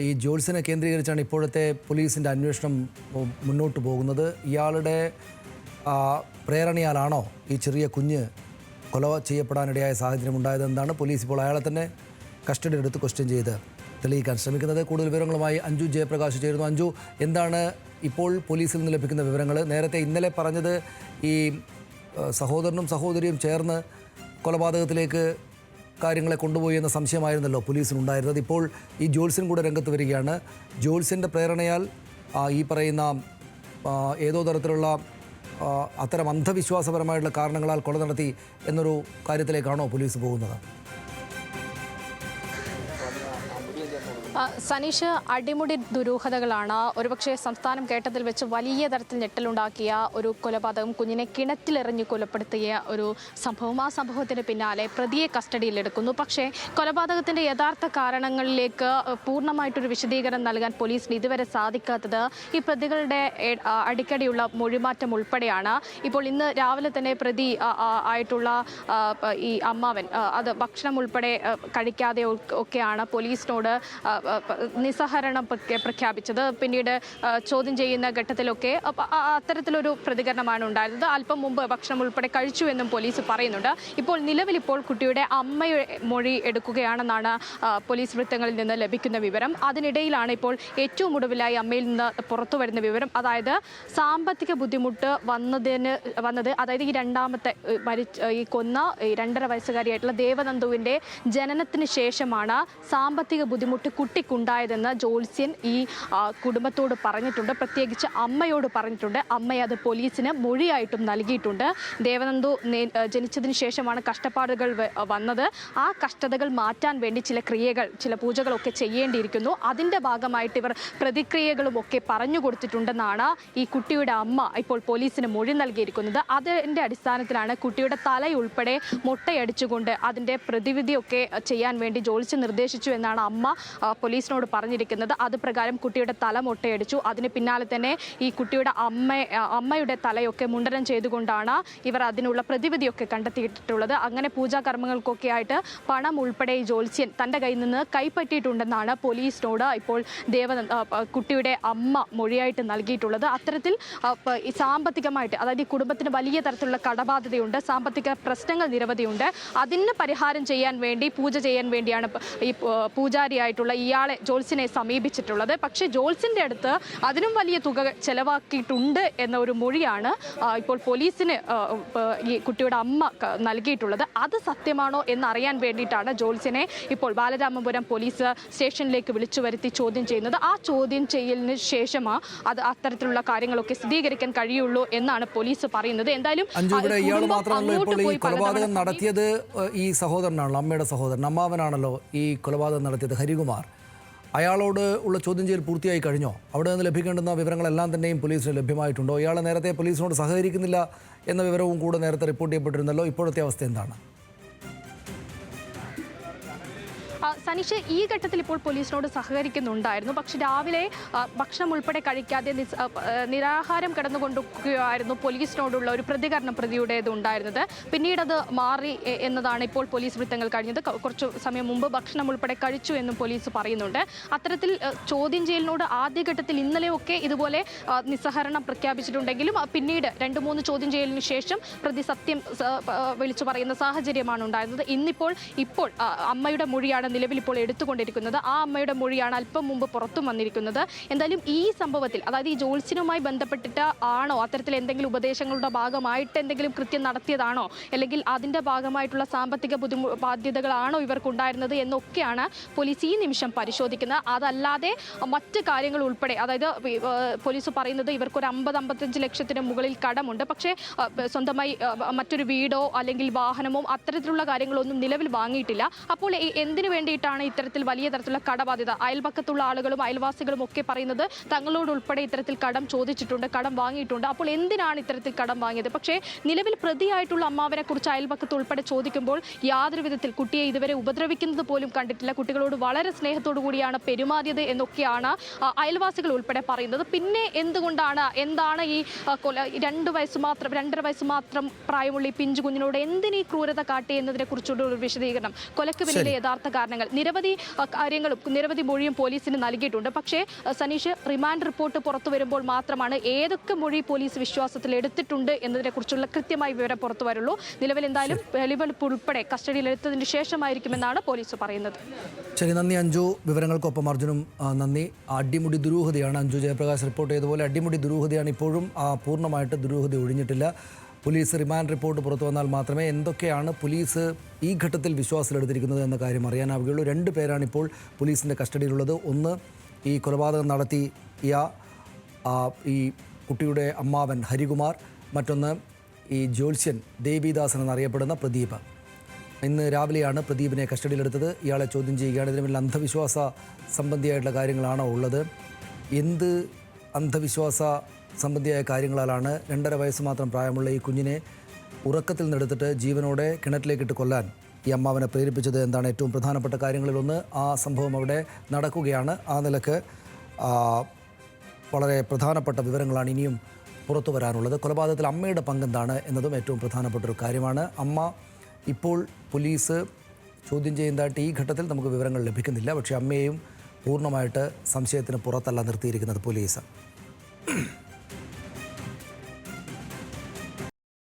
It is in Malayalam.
ഈ ജോൾസിനെ കേന്ദ്രീകരിച്ചാണ് ഇപ്പോഴത്തെ പോലീസിൻ്റെ അന്വേഷണം മുന്നോട്ട് പോകുന്നത്. ഇയാളുടെ പ്രേരണയാലാണോ ഈ ചെറിയ കുഞ്ഞ് കൊല ചെയ്യപ്പെടാനിടയായ സാഹചര്യം ഉണ്ടായതെന്നാണ് പോലീസ് ഇപ്പോൾ അയാളെ തന്നെ കസ്റ്റഡിയിലെടുത്ത് ക്വസ്റ്റ്യൻ ചെയ്ത് തെളിയിക്കാൻ ശ്രമിക്കുന്നത്. കൂടുതൽ വിവരങ്ങളുമായി അഞ്ജു ജയപ്രകാശ് ചേരുന്നു. അഞ്ജു, എന്താണ് ഇപ്പോൾ പോലീസിൽ നിന്ന് ലഭിക്കുന്ന വിവരങ്ങൾ? നേരത്തെ ഇന്നലെ പറഞ്ഞത് ഈ സഹോദരനും സഹോദരിയും ചേർന്ന് കൊലപാതകത്തിലേക്ക് കാര്യങ്ങളെ കൊണ്ടുപോയി എന്ന സംശയമായിരുന്നല്ലോ പോലീസിനുണ്ടായിരുന്നത്. ഇപ്പോൾ ഈ ജോൾസൻ കൂടെ രംഗത്ത് വരികയാണ്. ജോൾസൻ്റെ പ്രേരണയാൽ ഈ പറയുന്ന ഏതോ തരത്തിലുള്ള അത്തരം അന്ധവിശ്വാസപരമായിട്ടുള്ള കാരണങ്ങളാൽ കൊല നടത്തി എന്നൊരു കാര്യത്തിലേക്കാണോ പോലീസ് പോകുന്നത്? സനീഷ്, അടിമുടി ദുരൂഹതകളാണ്. ഒരുപക്ഷെ സംസ്ഥാനം കേട്ടതിൽ വെച്ച് വലിയ തരത്തിൽ ഞെട്ടലുണ്ടാക്കിയ ഒരു കൊലപാതകം, കുഞ്ഞിനെ കിണറ്റിലെറിഞ്ഞ് കൊലപ്പെടുത്തിയ ഒരു സംഭവം. ആ സംഭവത്തിന് പിന്നാലെ പ്രതിയെ കസ്റ്റഡിയിലെടുക്കുന്നു. പക്ഷേ കൊലപാതകത്തിൻ്റെ യഥാർത്ഥ കാരണങ്ങളിലേക്ക് പൂർണ്ണമായിട്ടൊരു വിശദീകരണം നൽകാൻ പോലീസിന് ഇതുവരെ സാധിക്കാത്തത് ഈ പ്രതികളുടെ അടിക്കടിയുള്ള മൊഴിമാറ്റം ഉൾപ്പെടെയാണ്. ഇപ്പോൾ ഇന്ന് രാവിലെ തന്നെ പ്രതി ആയിട്ടുള്ള ഈ അമ്മാവൻ അത് ഭക്ഷണം ഉൾപ്പെടെ കഴിക്കാതെ ഒക്കെയാണ് പോലീസിനോട് നിസ്സഹരണം പ്രഖ്യാപിച്ചത്. പിന്നീട് ചോദ്യം ചെയ്യുന്ന ഘട്ടത്തിലൊക്കെ അത്തരത്തിലൊരു പ്രതികരണമാണ് ഉണ്ടായിരുന്നത്. അല്പം മുമ്പ് ഭക്ഷണം ഉൾപ്പെടെ കഴിച്ചു എന്നും പോലീസ് പറയുന്നുണ്ട്. ഇപ്പോൾ കുട്ടിയുടെ അമ്മയുടെ മൊഴി എടുക്കുകയാണെന്നാണ് പോലീസ് വൃത്തങ്ങളിൽ നിന്ന് ലഭിക്കുന്ന വിവരം. അതിനിടയിലാണ് ഇപ്പോൾ ഏറ്റവും ഒടുവിലായി അമ്മയിൽ നിന്ന് പുറത്തു വരുന്ന വിവരം. അതായത് സാമ്പത്തിക ബുദ്ധിമുട്ട് വന്നത് അതായത് ഈ രണ്ടാമത്തെ ഈ കൊന്ന 2.5 വയസ്സുകാരിയായിട്ടുള്ള ദേവനന്ദുവിൻ്റെ ജനനത്തിന് ശേഷമാണ് സാമ്പത്തിക ബുദ്ധിമുട്ട് കുട്ടിക്കുണ്ടായതെന്ന് ജോൾസ്യൻ ഈ കുടുംബത്തോട് പറഞ്ഞിട്ടുണ്ട്. പ്രത്യേകിച്ച് അമ്മയോട് പറഞ്ഞിട്ടുണ്ട്. അമ്മ അത് പോലീസിന് മൊഴിയായിട്ടും നൽകിയിട്ടുണ്ട്. ദേവനന്ദു ജനിച്ചതിന് ശേഷമാണ് കഷ്ടപ്പാടുകൾ വന്നത്. ആ കഷ്ടതകൾ മാറ്റാൻ വേണ്ടി ചില ക്രിയകൾ, ചില പൂജകളൊക്കെ ചെയ്യേണ്ടിയിരിക്കുന്നു. അതിൻ്റെ ഭാഗമായിട്ട് ഇവർ പ്രതിക്രിയകളും ഒക്കെ പറഞ്ഞു കൊടുത്തിട്ടുണ്ടെന്നാണ് ഈ കുട്ടിയുടെ അമ്മ ഇപ്പോൾ പോലീസിന് മൊഴി നൽകിയിരിക്കുന്നത്. അതിൻ്റെ അടിസ്ഥാനത്തിലാണ് കുട്ടിയുടെ തലയുൾപ്പെടെ മൊട്ടയടിച്ചുകൊണ്ട് അതിൻ്റെ പ്രതിവിധിയൊക്കെ ചെയ്യാൻ വേണ്ടി ജോൾസ്യൻ നിർദ്ദേശിച്ചു എന്നാണ് അമ്മ പോലീസിനോട് പറഞ്ഞിരിക്കുന്നത്. അത് പ്രകാരം കുട്ടിയുടെ തല മൊട്ടയടിച്ചു. അതിന് പിന്നാലെ തന്നെ ഈ കുട്ടിയുടെ അമ്മയുടെ തലയൊക്കെ മുണ്ടനം ചെയ്തുകൊണ്ടാണ് ഇവർ അതിനുള്ള പ്രതിവിധിയൊക്കെ കണ്ടെത്തിയിട്ടുള്ളത്. അങ്ങനെ പൂജാകർമ്മങ്ങൾക്കൊക്കെ ആയിട്ട് പണം ഉൾപ്പെടെ ഈ ജോത്സ്യൻ തൻ്റെ കയ്യിൽ നിന്ന് കൈപ്പറ്റിയിട്ടുണ്ടെന്നാണ് പോലീസിനോട് ഇപ്പോൾ കുട്ടിയുടെ അമ്മ മൊഴിയായിട്ട് നൽകിയിട്ടുള്ളത്. അത്തരത്തിൽ സാമ്പത്തികമായിട്ട്, അതായത് ഈ കുടുംബത്തിന് വലിയ തരത്തിലുള്ള കടബാധ്യതയുണ്ട്, സാമ്പത്തിക പ്രശ്നങ്ങൾ നിരവധിയുണ്ട്. അതിന് പരിഹാരം ചെയ്യാൻ വേണ്ടി, പൂജ ചെയ്യാൻ വേണ്ടിയാണ് ഈ പൂജാരിയായിട്ടുള്ള ഇയാളെ ജോൾസിനെ സമീപിച്ചിട്ടുള്ളത്. പക്ഷേ ജോൾസിൻ്റെ അടുത്ത് അതിനും വലിയ തുക ചെലവാക്കിയിട്ടുണ്ട് എന്ന ഒരു മൊഴിയാണ് ഇപ്പോൾ പോലീസിന് ഈ കുട്ടിയുടെ അമ്മ നൽകിയിട്ടുള്ളത്. അത് സത്യമാണോ എന്നറിയാൻ വേണ്ടിയിട്ടാണ് ജോൾസിനെ ഇപ്പോൾ ബാലരാമപുരം പോലീസ് സ്റ്റേഷനിലേക്ക് വിളിച്ചു വരുത്തി ചോദ്യം ചെയ്യുന്നത്. ആ ചോദ്യം ചെയ്യലിന് ശേഷമാണ് അത് അത്തരത്തിലുള്ള കാര്യങ്ങളൊക്കെ സ്ഥിരീകരിക്കാൻ കഴിയുള്ളൂ എന്നാണ് പോലീസ് പറയുന്നത്. എന്തായാലും കൊലപാതകം നടത്തിയത് ഈ സഹോദരനാണല്ലോ, അമ്മയുടെ സഹോദരൻ, അമ്മാവനാണല്ലോ ഈ കൊലപാതകം നടത്തിയത്, ഹരികുമാർ. അയാളോട് ഉള്ള ചോദ്യം ചെയ്യൽ പൂർത്തിയായി കഴിഞ്ഞോ? അവിടെ നിന്ന് ലഭിക്കേണ്ടുന്ന വിവരങ്ങളെല്ലാം തന്നെയും പോലീസിന് ലഭ്യമായിട്ടുണ്ടോ? ഇയാൾ നേരത്തെ പോലീസിനോട് സഹകരിക്കുന്നില്ല എന്ന വിവരവും കൂടെ നേരത്തെ റിപ്പോർട്ട് ചെയ്യപ്പെട്ടിരുന്നല്ലോ. ഇപ്പോഴത്തെ അവസ്ഥ എന്താണ്? സനീഷ്, ഈ ഘട്ടത്തിൽ ഇപ്പോൾ പോലീസിനോട് സഹകരിക്കുന്നുണ്ടായിരുന്നു. പക്ഷെ രാവിലെ ഭക്ഷണം ഉൾപ്പെടെ കഴിക്കാതെ നിരാഹാരം കിടന്നുകൊണ്ടിരിക്കുകയായിരുന്നു പോലീസിനോടുള്ള ഒരു പ്രതികരണം പ്രതിയുടേത് ഉണ്ടായിരുന്നത്. പിന്നീട് അത് മാറി എന്നതാണ് ഇപ്പോൾ പോലീസ് വൃത്തങ്ങൾ കഴിഞ്ഞത്. കുറച്ചു സമയം മുമ്പ് ഭക്ഷണം ഉൾപ്പെടെ കഴിച്ചു എന്നും പോലീസ് പറയുന്നുണ്ട്. അത്തരത്തിൽ ചോദ്യം ചെയ്യലിനോട് ആദ്യഘട്ടത്തിൽ ഇന്നലെയൊക്കെ ഇതുപോലെ നിസ്സഹരണം പ്രഖ്യാപിച്ചിട്ടുണ്ടെങ്കിലും പിന്നീട് 2-3 ചോദ്യം ചെയ്യലിന് ശേഷം പ്രതി സത്യം വിളിച്ചു പറയുന്ന സാഹചര്യമാണ് ഉണ്ടായിരുന്നത്. ഇപ്പോൾ അമ്മയുടെ മൊഴിയാണ് നിലവിൽ ഇപ്പോൾ എടുത്തുകൊണ്ടിരിക്കുന്നത്. ആ അമ്മയുടെ മൊഴിയാണ് അല്പം മുമ്പ് പുറത്തും വന്നിരിക്കുന്നത്. എന്തായാലും ഈ സംഭവത്തിൽ, അതായത് ഈ ജോൾസിനുമായി ബന്ധപ്പെട്ടിട്ട് ആണോ, അത്തരത്തിൽ എന്തെങ്കിലും ഉപദേശങ്ങളുടെ ഭാഗമായിട്ട് എന്തെങ്കിലും കൃത്യം നടത്തിയതാണോ, അല്ലെങ്കിൽ അതിൻ്റെ ഭാഗമായിട്ടുള്ള സാമ്പത്തിക ബാധ്യതകളാണോ ഇവർക്കുണ്ടായിരുന്നത് എന്നൊക്കെയാണ് പോലീസ് ഈ നിമിഷം പരിശോധിക്കുന്നത്. അതല്ലാതെ മറ്റ് കാര്യങ്ങൾ ഉൾപ്പെടെ, അതായത് പോലീസ് പറയുന്നത് ഇവർക്കൊരു 50-55 ലക്ഷത്തിന് മുകളിൽ കടമുണ്ട്. പക്ഷേ സ്വന്തമായി മറ്റൊരു വീടോ അല്ലെങ്കിൽ വാഹനമോ അത്തരത്തിലുള്ള കാര്യങ്ങളൊന്നും നിലവിൽ വാങ്ങിയിട്ടില്ല. അപ്പോൾ എന്തിനു വേണ്ടിയിട്ടാണ് ഇത്തരത്തിൽ വലിയ തരത്തിലുള്ള കടബാധ്യത? അയൽപക്കത്തുള്ള ആളുകളും അയൽവാസികളും ഒക്കെ പറയുന്നത് തങ്ങളോട് ഉൾപ്പെടെ ഇത്തരത്തിൽ കടം ചോദിച്ചിട്ടുണ്ട്, കടം വാങ്ങിയിട്ടുണ്ട്. അപ്പോൾ എന്തിനാണ് ഇത്തരത്തിൽ കടം വാങ്ങിയത്? പക്ഷേ നിലവിൽ പ്രതിയായിട്ടുള്ള അമ്മാവനെ കുറിച്ച് അയൽപക്കത്ത് ഉൾപ്പെടെ ചോദിക്കുമ്പോൾ യാതൊരു വിധത്തിൽ കുട്ടിയെ ഇതുവരെ ഉപദ്രവിക്കുന്നത് പോലും കണ്ടിട്ടില്ല, കുട്ടികളോട് വളരെ സ്നേഹത്തോടു കൂടിയാണ് പെരുമാറിയത് എന്നൊക്കെയാണ് അയൽവാസികൾ ഉൾപ്പെടെ പറയുന്നത്. പിന്നെ എന്താണ് ഈ 2.5 വയസ്സ് മാത്രം പ്രായമുള്ള ഈ പിഞ്ചു കുഞ്ഞിനോട് എന്തിനീ ക്രൂരത കാട്ടി എന്നതിനെ കുറിച്ചുള്ള ഒരു വിശദീകരണം, കൊലക്ക് പിന്നിലെ യഥാർത്ഥ കാരണങ്ങൾ, നിരവധി കാര്യങ്ങളും നിരവധി മൊഴിയും പോലീസിന് നൽകിയിട്ടുണ്ട്. പക്ഷേ സനീഷ്, റിമാൻഡ് റിപ്പോർട്ട് പുറത്തു വരുമ്പോൾ മാത്രമാണ് ഏതൊക്കെ മൊഴി പോലീസ് വിശ്വാസത്തിൽ എടുത്തിട്ടുണ്ട് എന്നതിനെക്കുറിച്ചുള്ള കൃത്യമായ വിവരം പുറത്തു വരുള്ളൂ. നിലവിൽ എന്തായാലും വെളിവെടുപ്പ് ഉൾപ്പെടെ കസ്റ്റഡിയിലെടുത്തതിന് ശേഷമായിരിക്കുമെന്നാണ് പോലീസ് പറയുന്നത്. ശരി, നന്ദി അഞ്ജു. വിവരങ്ങൾക്കൊപ്പം അർജുനും നന്ദി. അടിമുടി ദുരൂഹതയാണ് അഞ്ജു ജയപ്രകാശ് റിപ്പോർട്ട് ചെയ്തതുപോലെ അടിമുടി ദുരൂഹതയാണ്. ഇപ്പോഴും പൂർണ്ണമായിട്ട് ദുരൂഹത ഒഴിഞ്ഞിട്ടില്ല. പോലീസ് റിമാൻഡ് റിപ്പോർട്ട് പുറത്തു വന്നാൽ മാത്രമേ എന്തൊക്കെയാണ് പോലീസ് ഈ ഘട്ടത്തിൽ വിശ്വാസത്തിലെടുത്തിരിക്കുന്നത് എന്ന കാര്യം അറിയാനാവുകയുള്ളൂ. 2 പേരാണ് ഇപ്പോൾ പോലീസിൻ്റെ കസ്റ്റഡിയിലുള്ളത്. ഒന്ന് ഈ കൊലപാതകം നടത്തിയ ഈ കുട്ടിയുടെ അമ്മാവൻ ഹരികുമാർ, മറ്റൊന്ന് ഈ ജ്യോത്സ്യൻ ദേവിദാസൻ എന്നറിയപ്പെടുന്ന പ്രദീപ്. ഇന്ന് രാവിലെയാണ് പ്രദീപിനെ കസ്റ്റഡിയിലെടുത്തത്. ഇയാളെ ചോദ്യം ചെയ്യുകയാണ്. ഇതിന് പിന്നിൽ അന്ധവിശ്വാസ സംബന്ധിയായിട്ടുള്ള കാര്യങ്ങളാണോ ഉള്ളത്? എന്ത് അന്ധവിശ്വാസ സംബന്ധിയായ കാര്യങ്ങളാലാണ് 2.5 വയസ്സ് മാത്രം പ്രായമുള്ള ഈ കുഞ്ഞിനെ ഉറക്കത്തിൽ നിന്നെടുത്തിട്ട് ജീവനോടെ കിണറ്റിലേക്കിട്ട് കൊല്ലാൻ ഈ അമ്മാവനെ പ്രേരിപ്പിച്ചത്? എന്താണ് ഏറ്റവും പ്രധാനപ്പെട്ട കാര്യങ്ങളിലൊന്ന്. ആ സംഭവം അവിടെ നടക്കുകയാണ്. ആ നിലക്ക് വളരെ പ്രധാനപ്പെട്ട വിവരങ്ങളാണ് ഇനിയും പുറത്തു വരാനുള്ളത്. കൊലപാതകത്തിൽ അമ്മയുടെ പങ്കെന്താണ് എന്നതും ഏറ്റവും പ്രധാനപ്പെട്ട ഒരു കാര്യമാണ്. അമ്മ ഇപ്പോൾ പോലീസ് ചോദ്യം ചെയ്യുന്നതായിട്ട് ഈ ഘട്ടത്തിൽ നമുക്ക് വിവരങ്ങൾ ലഭിക്കുന്നില്ല. പക്ഷേ അമ്മയെയും പൂർണ്ണമായിട്ട് സംശയത്തിന് പുറത്തല്ല നിർത്തിയിരിക്കുന്നത് പോലീസ്.